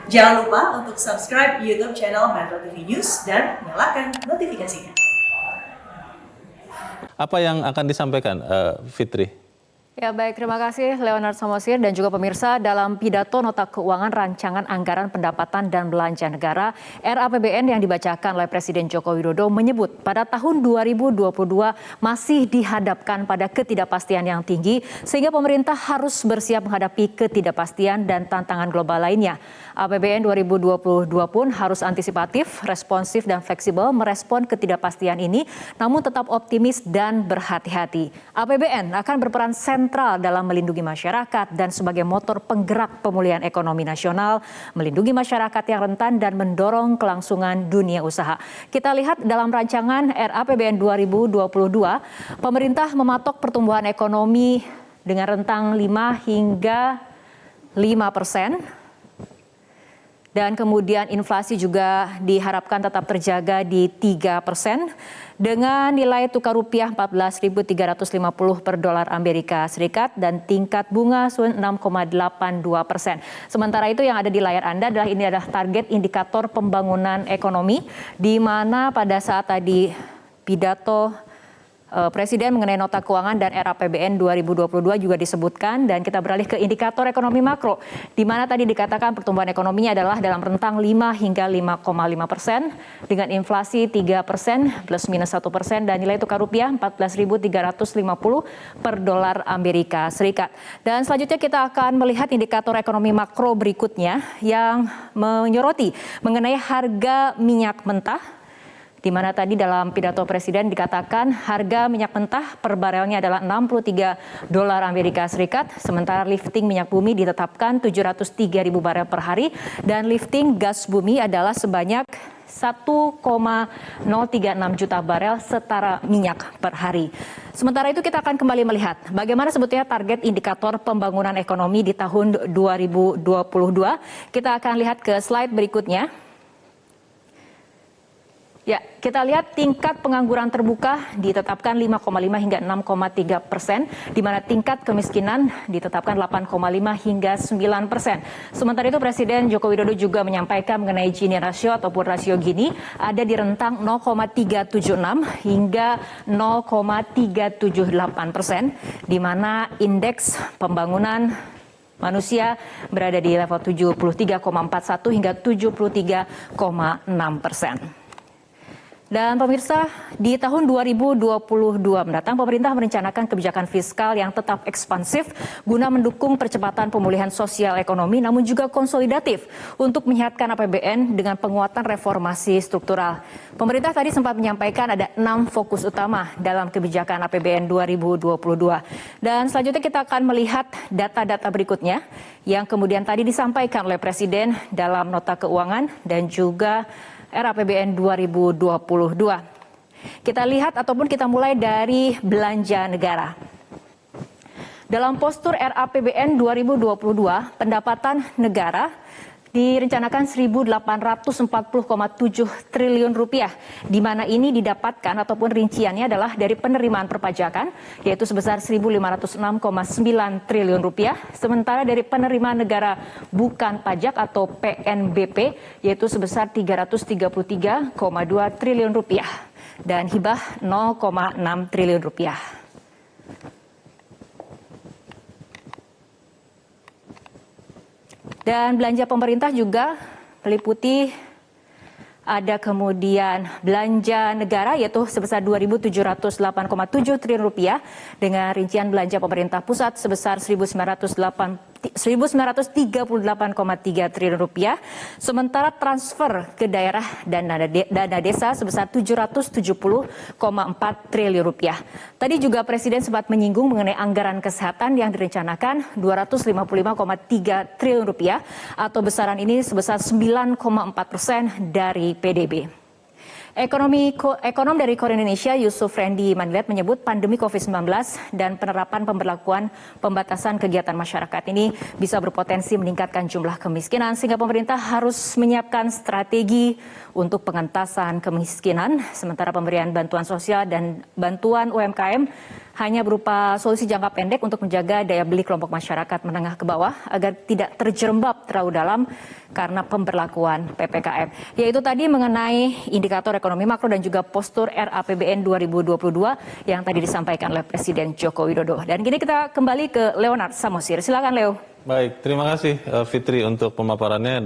Jangan lupa untuk subscribe YouTube channel Metro TV News dan nyalakan notifikasinya. Apa yang akan disampaikan, Fitri? Ya baik, terima kasih Leonard Samosir dan juga pemirsa. Dalam pidato nota keuangan rancangan anggaran pendapatan dan belanja negara RAPBN yang dibacakan oleh Presiden Joko Widodo menyebut pada tahun 2022 masih dihadapkan pada ketidakpastian yang tinggi sehingga pemerintah harus bersiap menghadapi ketidakpastian dan tantangan global lainnya. APBN 2022 pun harus antisipatif, responsif dan fleksibel merespon ketidakpastian ini namun tetap optimis dan berhati-hati. APBN akan berperan sentral dalam melindungi masyarakat dan sebagai motor penggerak pemulihan ekonomi nasional, melindungi masyarakat yang rentan dan mendorong kelangsungan dunia usaha. Kita lihat dalam rancangan RAPBN 2022, pemerintah mematok pertumbuhan ekonomi dengan rentang 5 hingga 5%. Dan kemudian inflasi juga diharapkan tetap terjaga di 3% dengan nilai tukar rupiah 14.350 per dolar Amerika Serikat dan tingkat bunga 6,82%. Sementara itu yang ada di layar Anda adalah target indikator pembangunan ekonomi di mana pada saat tadi pidato Presiden mengenai nota keuangan dan RAPBN 2022 juga disebutkan dan kita beralih ke indikator ekonomi makro di mana tadi dikatakan pertumbuhan ekonominya adalah dalam rentang 5 hingga 5,5% dengan inflasi 3% plus minus 1% dan nilai tukar rupiah 14.350 per dolar Amerika Serikat. Dan selanjutnya kita akan melihat indikator ekonomi makro berikutnya yang menyoroti mengenai harga minyak mentah, di mana tadi dalam pidato Presiden dikatakan harga minyak mentah per barelnya adalah 63 dolar Amerika Serikat, sementara lifting minyak bumi ditetapkan 703.000 barel per hari dan lifting gas bumi adalah sebanyak 1,036 juta barel setara minyak per hari. Sementara itu kita akan kembali melihat bagaimana sebetulnya target indikator pembangunan ekonomi di tahun 2022. Kita akan lihat ke slide berikutnya. Ya, kita lihat tingkat pengangguran terbuka ditetapkan 5,5 hingga 6,3%, di mana tingkat kemiskinan ditetapkan 8,5 hingga 9%. Sementara itu Presiden Joko Widodo juga menyampaikan mengenai Gini rasio ataupun rasio Gini ada di rentang 0,376 hingga 0,378%, di mana indeks pembangunan manusia berada di level 73,41 hingga 73,6%. Dan pemirsa, di tahun 2022 mendatang pemerintah merencanakan kebijakan fiskal yang tetap ekspansif guna mendukung percepatan pemulihan sosial ekonomi namun juga konsolidatif untuk menyehatkan APBN dengan penguatan reformasi struktural. Pemerintah tadi sempat menyampaikan ada 6 fokus utama dalam kebijakan APBN 2022. Dan selanjutnya kita akan melihat data-data berikutnya yang kemudian tadi disampaikan oleh Presiden dalam nota keuangan dan juga RAPBN 2022. Kita lihat ataupun kita mulai dari belanja negara. Dalam postur RAPBN 2022, pendapatan negara direncanakan 1.840,7 triliun rupiah, di mana ini didapatkan ataupun rinciannya adalah dari penerimaan perpajakan yaitu sebesar 1.506,9 triliun rupiah, sementara dari penerimaan negara bukan pajak atau PNBP yaitu sebesar 333,2 triliun rupiah dan hibah 0,6 triliun rupiah. Dan belanja pemerintah juga meliputi ada kemudian belanja negara yaitu sebesar 2.708,7 triliun rupiah dengan rincian belanja pemerintah pusat sebesar 1.938,3 triliun rupiah, sementara transfer ke daerah dan dana desa sebesar 770,4 triliun rupiah. Tadi juga Presiden sempat menyinggung mengenai anggaran kesehatan yang direncanakan 255,3 triliun rupiah atau besaran ini sebesar 9,4% dari PDB. Ekonom dari KOR Indonesia Yusuf Randy Manilet menyebut pandemi COVID-19 dan penerapan pemberlakuan pembatasan kegiatan masyarakat ini bisa berpotensi meningkatkan jumlah kemiskinan sehingga pemerintah harus menyiapkan strategi untuk pengentasan kemiskinan sementara pemberian bantuan sosial dan bantuan UMKM hanya berupa solusi jangka pendek untuk menjaga daya beli kelompok masyarakat menengah ke bawah agar tidak terjerembab terlalu dalam karena pemberlakuan PPKM. Yaitu tadi mengenai indikator ekonomi makro dan juga postur RAPBN 2022 yang tadi disampaikan oleh Presiden Joko Widodo. Dan kini kita kembali ke Leonard Samosir. Silakan Leo. Baik, terima kasih Fitri untuk pemaparannya.